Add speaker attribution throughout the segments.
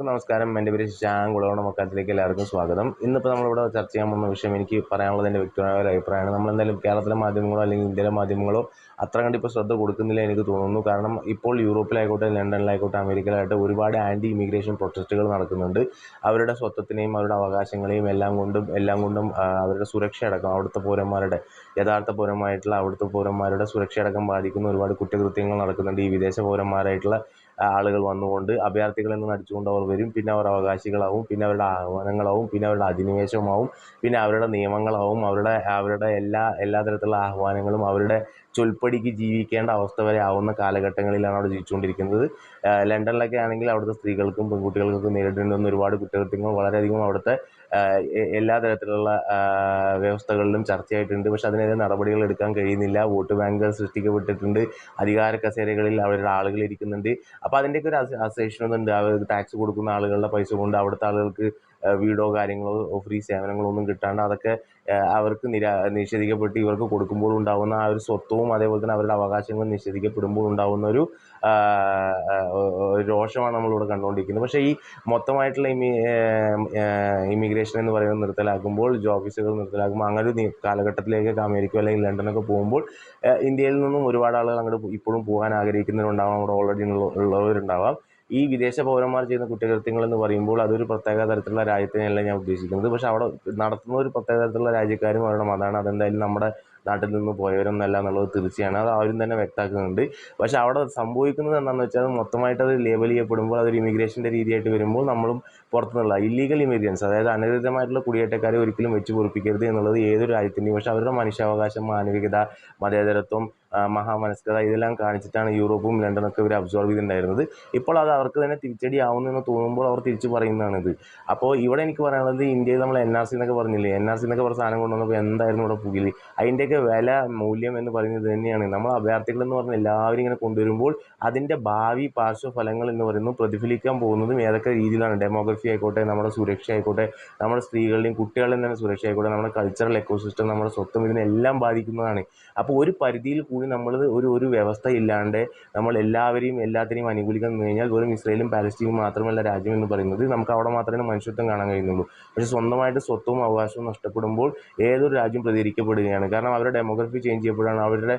Speaker 1: നമസ്കാരം. എൻ്റെ പേര് ശശാങ്കുളമാണ്. മൊക്കാത്തിലേക്ക് എല്ലാവർക്കും സ്വാഗതം. ഇന്നിപ്പോൾ നമ്മളിവിടെ ചർച്ച ചെയ്യാൻ പോകുന്ന വിഷയം എനിക്ക് പറയാനുള്ളത് എൻ്റെ വ്യക്തിപരമായ ഒരു അഭിപ്രായമാണ്. നമ്മളെന്തായാലും കേരളത്തിലെ മാധ്യമങ്ങളോ അല്ലെങ്കിൽ ഇന്ത്യയിലെ മാധ്യമങ്ങളോ അത്ര കണ്ട് ഇപ്പോൾ ശ്രദ്ധ കൊടുക്കുന്നില്ല എനിക്ക് തോന്നുന്നു. കാരണം ഇപ്പോൾ യൂറോപ്പിലായിക്കോട്ടെ, ലണ്ടനിലായിക്കോട്ടെ, അമേരിക്കയിലായിട്ട് ഒരുപാട് ആൻറ്റി ഇമിഗ്രേഷൻ പ്രൊട്ടസ്റ്റുകൾ നടക്കുന്നുണ്ട്. അവരുടെ സ്വത്വത്തിനെയും അവരുടെ അവകാശങ്ങളെയും എല്ലാം കൊണ്ടും അവരുടെ സുരക്ഷയടക്കം അവിടുത്തെ പൗരന്മാരുടെ യഥാർത്ഥ പൗരന്മാരായിട്ടുള്ള അവിടുത്തെ പൗരന്മാരുടെ സുരക്ഷയടക്കം ബാധിക്കുന്ന ഒരുപാട് കുറ്റകൃത്യങ്ങൾ നടക്കുന്നുണ്ട്. ഈ വിദേശ പൗരന്മാരായിട്ടുള്ള ആളുകൾ വന്നുകൊണ്ട് അഭയാർത്ഥികളെന്ന് നടിച്ചുകൊണ്ട് അവർ വരും. പിന്നെ അവർ അവകാശികളാവും, പിന്നെ അവരുടെ ആഹ്വാനങ്ങളാവും, പിന്നെ അവരുടെ അധിനിവേശമാവും, പിന്നെ അവരുടെ നിയമങ്ങളാവും, അവരുടെ എല്ലാ തരത്തിലുള്ള ആഹ്വാനങ്ങളും അവരുടെ ചൊൽപ്പടിക്ക് ജീവിക്കേണ്ട അവസ്ഥ വരെ ആവുന്ന കാലഘട്ടങ്ങളിലാണ് അവിടെ ജീവിച്ചുകൊണ്ടിരിക്കുന്നത്. ലണ്ടനിലൊക്കെ ആണെങ്കിൽ അവിടുത്തെ സ്ത്രീകൾക്കും പെൺകുട്ടികൾക്കൊക്കെ നേരിടേണ്ടി വന്ന ഒരുപാട് കുറ്റകൃത്യങ്ങൾ വളരെയധികം അവിടുത്തെ എല്ലാ തരത്തിലുള്ള വ്യവസ്ഥകളിലും ചർച്ചയായിട്ടുണ്ട്. പക്ഷെ അതിനെതിരെ നടപടികൾ എടുക്കാൻ കഴിയുന്നില്ല. വോട്ട് ബാങ്കുകൾ സൃഷ്ടിക്കപ്പെട്ടിട്ടുണ്ട്. അധികാര കസേരകളിൽ അവരുടെ ആളുകൾ ഇരിക്കുന്നുണ്ട്. അപ്പോൾ അതിൻ്റെയൊക്കെ ഒരു അസഹിഷ്ണുത. അവർ ടാക്സ് കൊടുക്കുന്ന ആളുകളുടെ പൈസ കൊണ്ട് അവിടുത്തെ ആളുകൾക്ക് വീടോ കാര്യങ്ങളോ ഫ്രീ സേവനങ്ങളോ ഒന്നും കിട്ടാണ്ട് അതൊക്കെ അവർക്ക് നിഷേധിക്കപ്പെട്ട് ഇവർക്ക് കൊടുക്കുമ്പോൾ ഉണ്ടാകുന്ന ആ ഒരു സ്വത്വവും അതേപോലെ തന്നെ അവരുടെ അവകാശങ്ങളും നിഷേധിക്കപ്പെടുമ്പോൾ ഉണ്ടാകുന്ന ഒരു രോഷമാണ് നമ്മളിവിടെ കണ്ടുകൊണ്ടിരിക്കുന്നത്. പക്ഷേ ഈ മൊത്തമായിട്ടുള്ള ഇമിഗ്രേഷൻ എന്ന് പറയുന്നത് നിർത്തലാക്കുമ്പോൾ, ഓഫീസുകൾ നിർത്തലാക്കുമ്പോൾ, അങ്ങനെ ഒരു കാലഘട്ടത്തിലേക്കൊക്കെ അമേരിക്ക അല്ലെങ്കിൽ ലണ്ടനൊക്കെ പോകുമ്പോൾ ഇന്ത്യയിൽ നിന്നും ഒരുപാട് ആളുകൾ അങ്ങോട്ട് ഇപ്പോഴും പോകാൻ ആഗ്രഹിക്കുന്നവരുണ്ടാവാം. അവിടെ ഓൾറെഡി ഉള്ളവരുണ്ടാവാം. ഈ വിദേശ പൗരന്മാർ ചെയ്യുന്ന കുറ്റകൃത്യങ്ങൾ എന്ന് പറയുമ്പോൾ അതൊരു പ്രത്യേക തരത്തിലുള്ള രാജ്യത്തിനെയല്ല ഞാൻ ഉദ്ദേശിക്കുന്നത്. പക്ഷെ അവിടെ നടത്തുന്ന ഒരു പ്രത്യേക തരത്തിലുള്ള രാജ്യക്കാരും അവരുടെ മതമാണ്. അതെന്തായാലും നമ്മുടെ നാട്ടിൽ നിന്ന് പോയവരൊന്നല്ല എന്നുള്ളത് തീർച്ചയാണ്. അത് അവരും തന്നെ വ്യക്തമാക്കുന്നുണ്ട്. പക്ഷെ അവിടെ സംഭവിക്കുന്നത് എന്താണെന്ന് വെച്ചാൽ മൊത്തമായിട്ട് അത് ലേബൽ ചെയ്യപ്പെടുമ്പോൾ അതൊരു ഇമിഗ്രേഷൻ്റെ രീതിയായിട്ട് വരുമ്പോൾ നമ്മളും പുറത്തുനിന്നുള്ള ഇല്ലീഗൽ ഇമിഗ്രൻസ്, അതായത് അനധികൃതമായിട്ടുള്ള കുടിയേറ്റക്കാരെ ഒരിക്കലും വെച്ച് പൊറിപ്പിക്കരുത് എന്നുള്ളത് ഏതൊരു രാജ്യത്തിൻ്റെയും. പക്ഷേ അവരുടെ മനുഷ്യാവകാശം, മാനവികത, മതേതരത്വം, മഹാമനസ്കത ഇതെല്ലാം കാണിച്ചിട്ടാണ് യൂറോപ്പും ലണ്ടനൊക്കെ ഇവർ അബ്സോർവ് ചെയ്തിട്ടുണ്ടായിരുന്നത്. ഇപ്പോൾ അത് അവർക്ക് തന്നെ തിരിച്ചടിയാവുമെന്ന് തോന്നുമ്പോൾ അവർ തിരിച്ചു പറയുന്നതാണിത്. അപ്പോൾ ഇവിടെ എനിക്ക് പറയാനുള്ളത്, ഇന്ത്യയിൽ നമ്മൾ NRC എന്നൊക്കെ പറഞ്ഞില്ലേ, NRC എന്നൊക്കെ പറഞ്ഞ സാധനം കൊണ്ടുവന്നപ്പോൾ എന്തായിരുന്നു ഇവിടെ പുകില്. അതിൻ്റെയൊക്കെ മൂല്യം എന്ന് പറയുന്നത് തന്നെയാണ്. നമ്മൾ അഭയാർത്ഥികൾ എന്ന് പറഞ്ഞാൽ എല്ലാവരും ഇങ്ങനെ കൊണ്ടുവരുമ്പോൾ അതിൻ്റെ ഭാവി പാർശ്വഫലങ്ങൾ എന്ന് പറയുന്നത് പ്രതിഫലിക്കാൻ പോകുന്നതും ഏതൊക്കെ രീതിയിലാണ്. ഡെമോഗ്രഫി ആയിക്കോട്ടെ, നമ്മുടെ സുരക്ഷ ആയിക്കോട്ടെ, നമ്മുടെ സ്ത്രീകളുടെയും കുട്ടികളുടെയും തന്നെ സുരക്ഷ ആയിക്കോട്ടെ, നമ്മുടെ കൾച്ചറൽ എക്കോസിസ്റ്റം, നമ്മുടെ സ്വത്തും ഇതിനെല്ലാം ബാധിക്കുന്നതാണ്. അപ്പോൾ ഒരു പരിധിയിൽ കൂടി നമ്മൾ ഒരു വ്യവസ്ഥ ഇല്ലാണ്ട് നമ്മൾ എല്ലാത്തിനെയും അനുകൂലിക്കാൻ നിന്ന് കഴിഞ്ഞാൽ വെറും ഇസ്രയേലും പാലസ്തീനും മാത്രമല്ല രാജ്യം എന്ന് പറയുന്നത്. നമുക്ക് അവിടെ മാത്രമേ മനുഷ്യത്വം കാണാൻ കഴിയുന്നുള്ളൂ. പക്ഷേ സ്വന്തമായിട്ട് സ്വത്തും അവകാശവും നഷ്ടപ്പെടുമ്പോൾ ഏതൊരു രാജ്യം പ്രതികരിക്കപ്പെടുകയാണ്. കാരണം അവരുടെ ഡെമോഗ്രഫി ചേഞ്ച് ചെയ്യപ്പെടുകയാണ്, അവരുടെ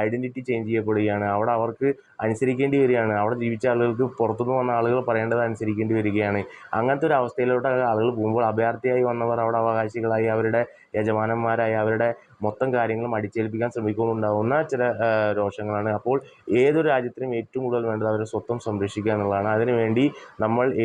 Speaker 1: ഐഡൻറ്റിറ്റി ചേഞ്ച് ചെയ്യപ്പെടുകയാണ്. അവിടെ അവർക്ക് അനുസരിക്കേണ്ടി വരികയാണ്. അവിടെ ജീവിച്ച ആളുകൾക്ക് പുറത്തുനിന്ന് വന്ന ആളുകൾ പറയേണ്ടത് അനുസരിക്കേണ്ടി വരികയാണ്. അങ്ങനത്തെ ഒരു അവസ്ഥയിലോട്ട് ആളുകൾ പോകുമ്പോൾ അഭയാർത്ഥിയായി വന്നവർ അവിടെ അവകാശികളായി, അവരുടെ യജമാനന്മാരായി, അവരുടെ മൊത്തം കാര്യങ്ങളും അടിച്ചേൽപ്പിക്കാൻ ശ്രമിക്കുന്നുണ്ടാവുന്ന ചില രോഷങ്ങളാണ്. അപ്പോൾ ഏതൊരു രാജ്യത്തിനും ഏറ്റവും കൂടുതൽ വേണ്ടത് അവരുടെ സ്വത്വം സംരക്ഷിക്കുക എന്നുള്ളതാണ്. അതിനുവേണ്ടി നമ്മൾ